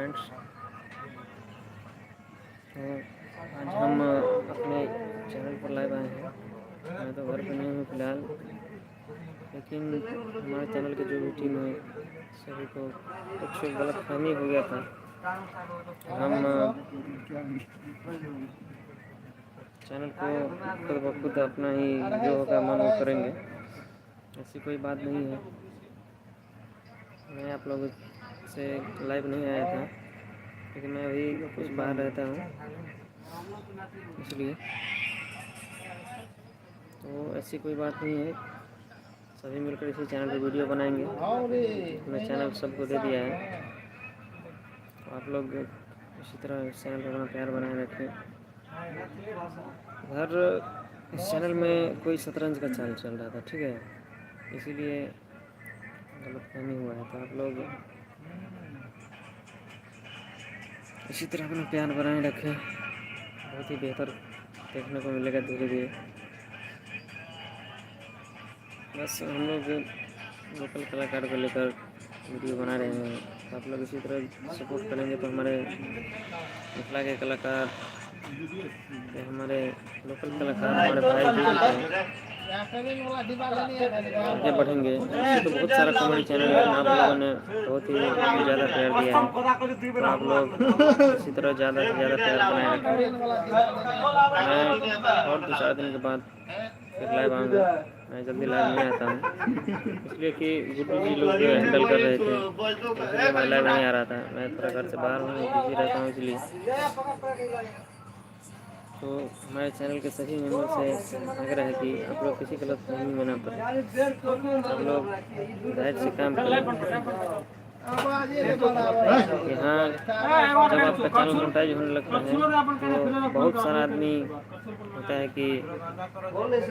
Friends, तो आज हम अपने चैनल पर लाइव आए हैं। मैं तो घर पर नहीं हूँ फ़िलहाल, लेकिन हमारे चैनल के जो भी टीम है सभी को कुछ गलतफहमी हो गया था। हम चैनल को खुद ब खुद अपना ही जो होगा मन वो करेंगे, ऐसी कोई बात नहीं है। मैं आप लोगों से लाइव नहीं आया था क्योंकि मैं अभी कुछ बाहर रहता हूँ, इसलिए। तो ऐसी कोई बात नहीं है, सभी मिलकर इसी चैनल पर वीडियो बनाएंगे। मैं चैनल सबको दे दिया है, तो आप लोग इसी तरह इस चैनल पर अपना प्यार बनाए रखें। इस चैनल में कोई शतरंज का चाल चल रहा था, ठीक है, इसीलिए गलतफहमी हुआ है। तो आप लोग इसी तरह अपना प्यार बनाए रखें, बहुत ही बेहतर देखने को मिलेगा धीरे धीरे। बस हम लोग लोकल कलाकार को लेकर वीडियो बना रहे हैं, तो आप लोग इसी तरह सपोर्ट करेंगे तो हमारे मिथिला के कलाकार, हमारे लोकल कलाकार, हमारे भाई भी आगे बढ़ेंगे। ऐसे तो बहुत सारा कॉमेडी चैनल है, आप लोगों ने बहुत ही ज़्यादा प्यार दिया है, तो आप लोग इसी तरह ज़्यादा से ज़्यादा प्यार बनाए रखें। मैं और 2-4 दिन के बाद फिर लाइव आऊँगा। मैं जल्दी लाइव नहीं आता हूँ, इसलिए कि गुड्डू जी लोग हैंडल कर रहे थे, इसलिए मैं लाइव नहीं आ रहा था। मैं थोड़ा घर से बाहर हूँ, बिजी रहता हूँ, इसलिए। तो हमारे चैनल के सभी मेंबर से आग्रह है कि आप लोग किसी गलतफहमी में ना पड़े, आप लोग धैर्य से काम करें। यहाँ जब आपका चैनल मोनेटाइज होने लगता है तो बहुत सारा आदमी होता है कि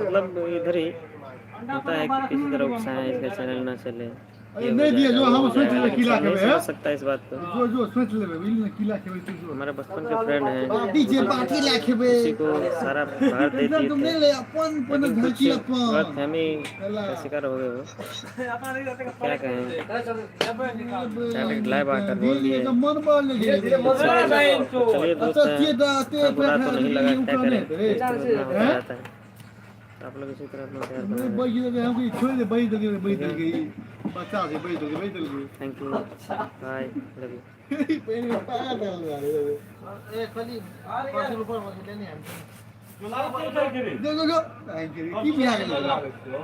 मतलब इधर ही होता है कि किसी तरह उकसाएं इसका चैनल ना चले, ये हो जाएगा, वो हो जाएगा, लेकिन सब नहीं समझ सकता इस बात को। हमारे बचपन के फ्रेंड हैं, किसी को सारा बाहर दे दिए थे, लेकिन कुछ गलतफहमी का शिकार हो गए वो, क्या कहें, डायरेक्ट लाइव आकर बोल दिए। चलिए दोस्त हैं, बुरा तो नहीं लगा, क्या करें, होता रहता है। आप लोग इसी तरह अपना प्यार बनाए। Thank you, bye, love you.